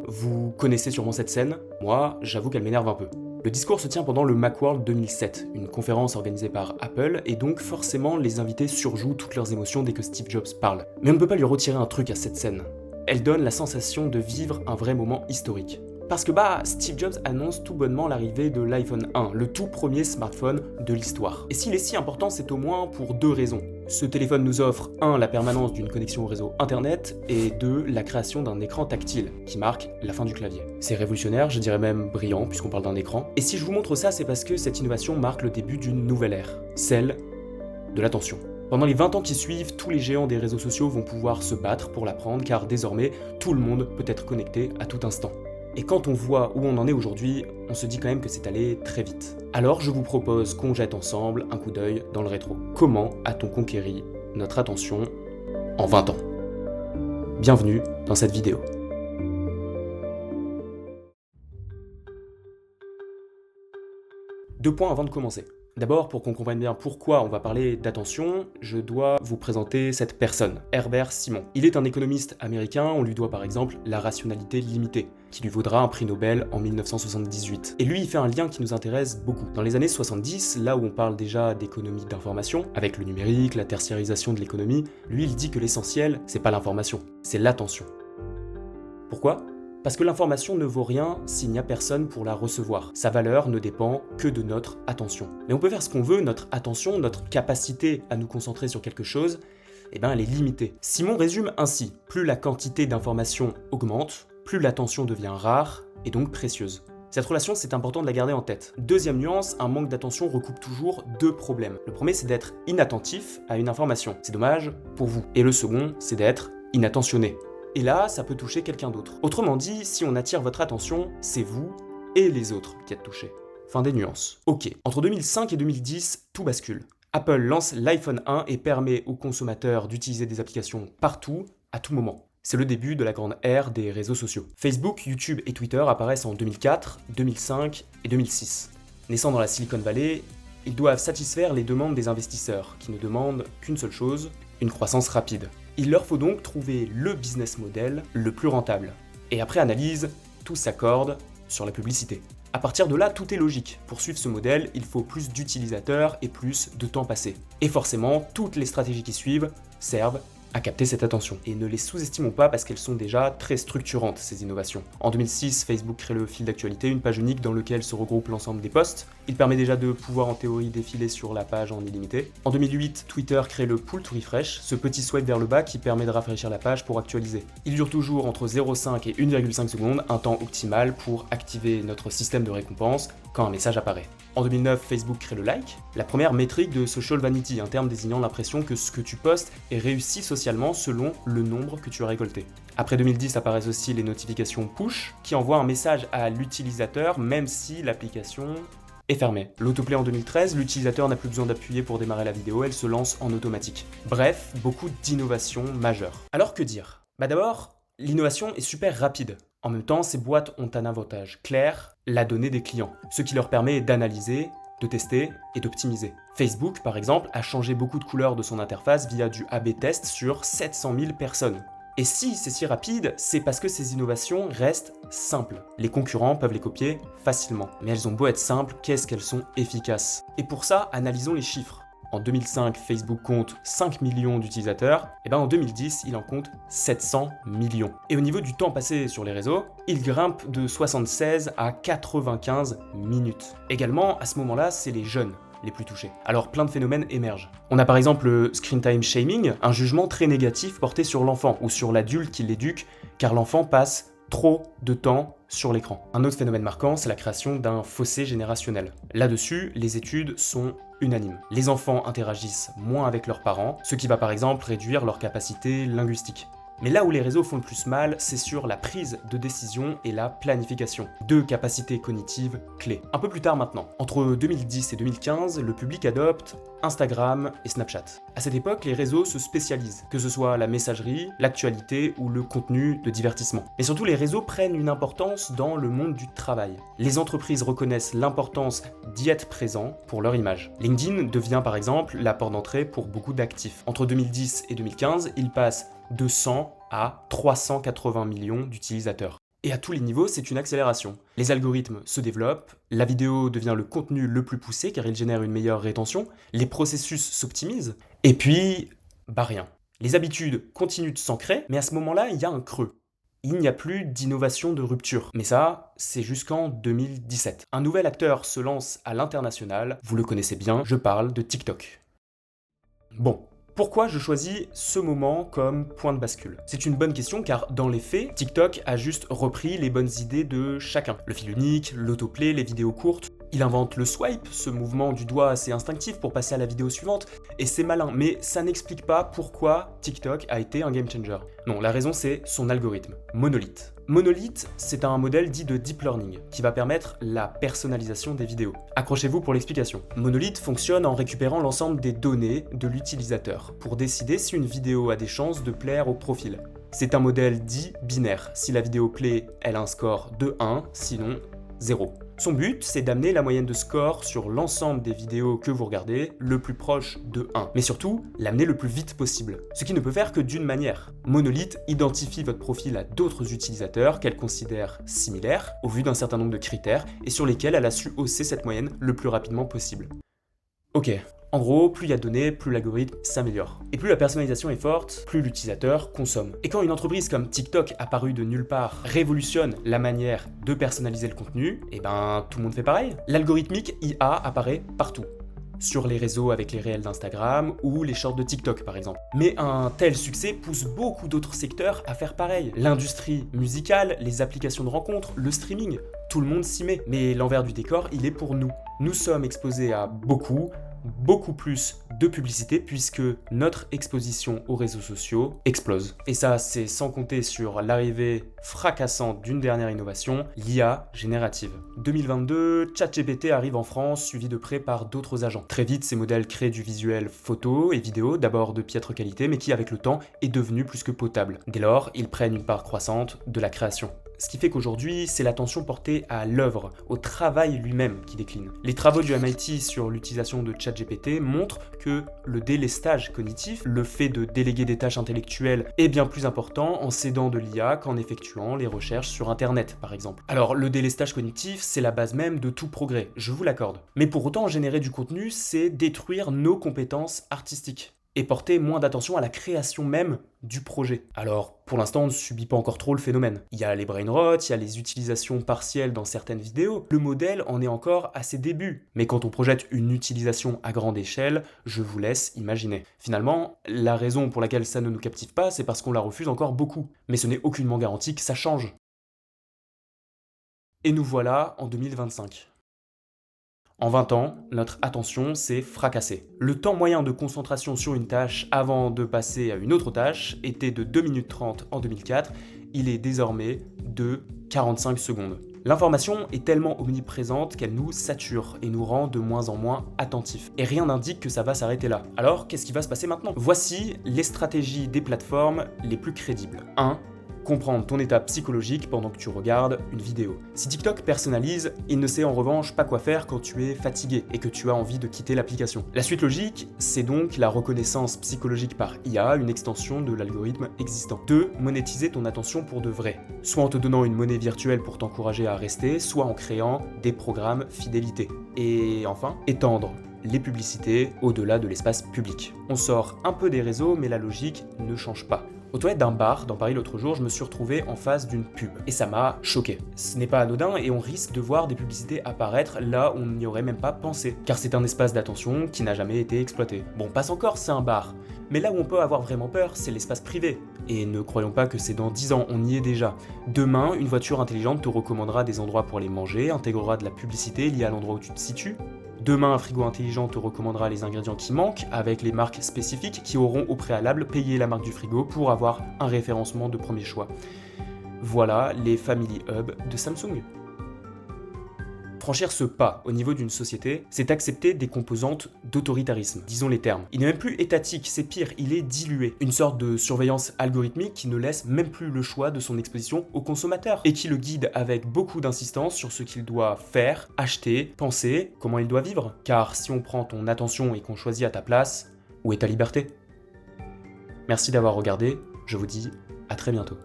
Vous connaissez sûrement cette scène, moi, j'avoue qu'elle m'énerve un peu. Le discours se tient pendant le Macworld 2007, une conférence organisée par Apple, et donc forcément les invités surjouent toutes leurs émotions dès que Steve Jobs parle. Mais on ne peut pas lui retirer un truc à cette scène. Elle donne la sensation de vivre un vrai moment historique. Parce que Steve Jobs annonce tout bonnement l'arrivée de l'iPhone 1, le tout premier smartphone de l'histoire. Et s'il est si important, c'est au moins pour deux raisons. Ce téléphone nous offre 1. La permanence d'une connexion au réseau internet, et 2. La création d'un écran tactile, qui marque la fin du clavier. C'est révolutionnaire, je dirais même brillant, puisqu'on parle d'un écran. Et si je vous montre ça, c'est parce que cette innovation marque le début d'une nouvelle ère, celle de l'attention. Pendant les 20 ans qui suivent, tous les géants des réseaux sociaux vont pouvoir se battre pour la prendre, car désormais, tout le monde peut être connecté à tout instant. Et quand on voit où on en est aujourd'hui, on se dit quand même que c'est allé très vite. Alors je vous propose qu'on jette ensemble un coup d'œil dans le rétro. Comment a-t-on conquéri notre attention en 20 ans? Bienvenue dans cette vidéo. Deux points avant de commencer. D'abord, pour qu'on comprenne bien pourquoi on va parler d'attention, je dois vous présenter cette personne, Herbert Simon. Il est un économiste américain, on lui doit par exemple la rationalité limitée, qui lui vaudra un prix Nobel en 1978. Et lui, il fait un lien qui nous intéresse beaucoup. Dans les années 70, là où on parle déjà d'économie d'information, avec le numérique, la tertiarisation de l'économie, lui, il dit que l'essentiel, c'est pas l'information, c'est l'attention. Pourquoi ? Parce que l'information ne vaut rien s'il n'y a personne pour la recevoir. Sa valeur ne dépend que de notre attention. Mais on peut faire ce qu'on veut, notre attention, notre capacité à nous concentrer sur quelque chose, elle est limitée. Simon résume ainsi, plus la quantité d'informations augmente, plus l'attention devient rare et donc précieuse. Cette relation, c'est important de la garder en tête. Deuxième nuance, un manque d'attention recoupe toujours deux problèmes. Le premier, c'est d'être inattentif à une information. C'est dommage pour vous. Et le second, c'est d'être inattentionné. Et là, ça peut toucher quelqu'un d'autre. Autrement dit, si on attire votre attention, c'est vous et les autres qui êtes touchés. Fin des nuances. Ok, entre 2005 et 2010, tout bascule. Apple lance l'iPhone 1 et permet aux consommateurs d'utiliser des applications partout, à tout moment. C'est le début de la grande ère des réseaux sociaux. Facebook, YouTube et Twitter apparaissent en 2004, 2005 et 2006. Naissant dans la Silicon Valley, ils doivent satisfaire les demandes des investisseurs, qui ne demandent qu'une seule chose, une croissance rapide. Il leur faut donc trouver le business model le plus rentable. Et après analyse, tout s'accorde sur la publicité. À partir de là, tout est logique. Pour suivre ce modèle, il faut plus d'utilisateurs et plus de temps passé. Et forcément, toutes les stratégies qui suivent servent à capter cette attention. Et ne les sous-estimons pas parce qu'elles sont déjà très structurantes, ces innovations. En 2006, Facebook crée le fil d'actualité, une page unique dans laquelle se regroupe l'ensemble des posts. Il permet déjà de pouvoir en théorie défiler sur la page en illimité. En 2008, Twitter crée le pull to refresh, ce petit swipe vers le bas qui permet de rafraîchir la page pour actualiser. Il dure toujours entre 0,5 et 1,5 secondes, un temps optimal pour activer notre système de récompense quand un message apparaît. En 2009, Facebook crée le like, la première métrique de social vanity, un terme désignant l'impression que ce que tu postes est réussi socialement selon le nombre que tu as récolté. Après 2010 apparaissent aussi les notifications push, qui envoient un message à l'utilisateur même si l'application est fermée. L'autoplay en 2013, l'utilisateur n'a plus besoin d'appuyer pour démarrer la vidéo, elle se lance en automatique. Bref, beaucoup d'innovations majeures. Alors que dire ? D'abord, l'innovation est super rapide. En même temps, ces boîtes ont un avantage clair, la donnée des clients, ce qui leur permet d'analyser, de tester et d'optimiser. Facebook, par exemple, a changé beaucoup de couleurs de son interface via du A/B test sur 700 000 personnes. Et si c'est si rapide, c'est parce que ces innovations restent simples. Les concurrents peuvent les copier facilement. Mais elles ont beau être simples, qu'est-ce qu'elles sont efficaces. Et pour ça, analysons les chiffres. En 2005, Facebook compte 5 millions d'utilisateurs, et en 2010, il en compte 700 millions. Et au niveau du temps passé sur les réseaux, il grimpe de 76 à 95 minutes. Également, à ce moment-là, c'est les jeunes les plus touchés. Alors plein de phénomènes émergent. On a par exemple le screen time shaming, un jugement très négatif porté sur l'enfant ou sur l'adulte qui l'éduque, car l'enfant passe trop de temps sur l'écran. Un autre phénomène marquant, c'est la création d'un fossé générationnel. Là-dessus, les études sont unanimes. Les enfants interagissent moins avec leurs parents, ce qui va par exemple réduire leur capacité linguistique. Mais là où les réseaux font le plus mal, c'est sur la prise de décision et la planification. Deux capacités cognitives clés. Un peu plus tard maintenant, entre 2010 et 2015, le public adopte Instagram et Snapchat. À cette époque, les réseaux se spécialisent, que ce soit la messagerie, l'actualité ou le contenu de divertissement. Mais surtout, les réseaux prennent une importance dans le monde du travail. Les entreprises reconnaissent l'importance d'y être présent pour leur image. LinkedIn devient par exemple la porte d'entrée pour beaucoup d'actifs. Entre 2010 et 2015, il passe de 100 à 380 millions d'utilisateurs. Et à tous les niveaux, c'est une accélération. Les algorithmes se développent, la vidéo devient le contenu le plus poussé car il génère une meilleure rétention, les processus s'optimisent, et puis, rien. Les habitudes continuent de s'ancrer, mais à ce moment-là, il y a un creux. Il n'y a plus d'innovation de rupture. Mais ça, c'est jusqu'en 2017. Un nouvel acteur se lance à l'international, vous le connaissez bien, je parle de TikTok. Bon. Pourquoi je choisis ce moment comme point de bascule? C'est une bonne question car dans les faits, TikTok a juste repris les bonnes idées de chacun. Le fil unique, l'autoplay, les vidéos courtes. Il invente le swipe, ce mouvement du doigt assez instinctif pour passer à la vidéo suivante, et c'est malin, mais ça n'explique pas pourquoi TikTok a été un game changer. Non, la raison c'est son algorithme, Monolith. Monolith, c'est un modèle dit de deep learning qui va permettre la personnalisation des vidéos. Accrochez-vous pour l'explication. Monolith fonctionne en récupérant l'ensemble des données de l'utilisateur pour décider si une vidéo a des chances de plaire au profil. C'est un modèle dit binaire. Si la vidéo plaît, elle a un score de 1, sinon 0. Son but, c'est d'amener la moyenne de score sur l'ensemble des vidéos que vous regardez le plus proche de 1. Mais surtout, l'amener le plus vite possible. Ce qui ne peut faire que d'une manière. Monolith identifie votre profil à d'autres utilisateurs qu'elle considère similaires, au vu d'un certain nombre de critères, et sur lesquels elle a su hausser cette moyenne le plus rapidement possible. Ok. En gros, plus il y a de données, plus l'algorithme s'améliore. Et plus la personnalisation est forte, plus l'utilisateur consomme. Et quand une entreprise comme TikTok, apparue de nulle part, révolutionne la manière de personnaliser le contenu, et ben tout le monde fait pareil. L'algorithmique IA apparaît partout. Sur les réseaux avec les réels d'Instagram ou les shorts de TikTok par exemple. Mais un tel succès pousse beaucoup d'autres secteurs à faire pareil. L'industrie musicale, les applications de rencontres, le streaming, tout le monde s'y met. Mais l'envers du décor, il est pour nous. Nous sommes exposés à beaucoup plus de publicité puisque notre exposition aux réseaux sociaux explose. Et ça, c'est sans compter sur l'arrivée fracassante d'une dernière innovation, l'IA générative. 2022, ChatGPT arrive en France, suivi de près par d'autres agents. Très vite, ces modèles créent du visuel photo et vidéo, d'abord de piètre qualité, mais qui avec le temps est devenu plus que potable. Dès lors, ils prennent une part croissante de la création. Ce qui fait qu'aujourd'hui, c'est l'attention portée à l'œuvre, au travail lui-même qui décline. Les travaux du MIT sur l'utilisation de ChatGPT montrent que le délestage cognitif, le fait de déléguer des tâches intellectuelles, est bien plus important en s'aidant de l'IA qu'en effectuant les recherches sur Internet, par exemple. Alors, le délestage cognitif, c'est la base même de tout progrès, je vous l'accorde. Mais pour autant, générer du contenu, c'est détruire nos compétences artistiques et porter moins d'attention à la création même du projet. Alors, pour l'instant, on ne subit pas encore trop le phénomène. Il y a les brain rot, il y a les utilisations partielles dans certaines vidéos. Le modèle en est encore à ses débuts. Mais quand on projette une utilisation à grande échelle, je vous laisse imaginer. Finalement, la raison pour laquelle ça ne nous captive pas, c'est parce qu'on la refuse encore beaucoup. Mais ce n'est aucunement garanti que ça change. Et nous voilà en 2025. En 20 ans, notre attention s'est fracassée. Le temps moyen de concentration sur une tâche avant de passer à une autre tâche était de 2 minutes 30 en 2004, il est désormais de 45 secondes. L'information est tellement omniprésente qu'elle nous sature et nous rend de moins en moins attentifs. Et rien n'indique que ça va s'arrêter là. Alors, qu'est-ce qui va se passer maintenant? Voici les stratégies des plateformes les plus crédibles. 1. Comprendre ton état psychologique pendant que tu regardes une vidéo. Si TikTok personnalise, il ne sait en revanche pas quoi faire quand tu es fatigué et que tu as envie de quitter l'application. La suite logique, c'est donc la reconnaissance psychologique par IA, une extension de l'algorithme existant. 2. Monétiser ton attention pour de vrai. Soit en te donnant une monnaie virtuelle pour t'encourager à rester, soit en créant des programmes fidélité. Et enfin, étendre les publicités au-delà de l'espace public. On sort un peu des réseaux, mais la logique ne change pas. Aux toilettes d'un bar dans Paris l'autre jour, je me suis retrouvé en face d'une pub. Et ça m'a choqué. Ce n'est pas anodin et on risque de voir des publicités apparaître là où on n'y aurait même pas pensé. Car c'est un espace d'attention qui n'a jamais été exploité. Bon, passe encore, c'est un bar. Mais là où on peut avoir vraiment peur, c'est l'espace privé. Et ne croyons pas que c'est dans 10 ans, on y est déjà. Demain, une voiture intelligente te recommandera des endroits pour les manger, intégrera de la publicité liée à l'endroit où tu te situes. Demain, un frigo intelligent te recommandera les ingrédients qui manquent avec les marques spécifiques qui auront au préalable payé la marque du frigo pour avoir un référencement de premier choix. Voilà les Family Hub de Samsung. Franchir ce pas au niveau d'une société, c'est accepter des composantes d'autoritarisme, disons les termes. Il n'est même plus étatique, c'est pire, il est dilué. Une sorte de surveillance algorithmique qui ne laisse même plus le choix de son exposition au consommateur et qui le guide avec beaucoup d'insistance sur ce qu'il doit faire, acheter, penser, comment il doit vivre. Car si on prend ton attention et qu'on choisit à ta place, où est ta liberté ? Merci d'avoir regardé, je vous dis à très bientôt.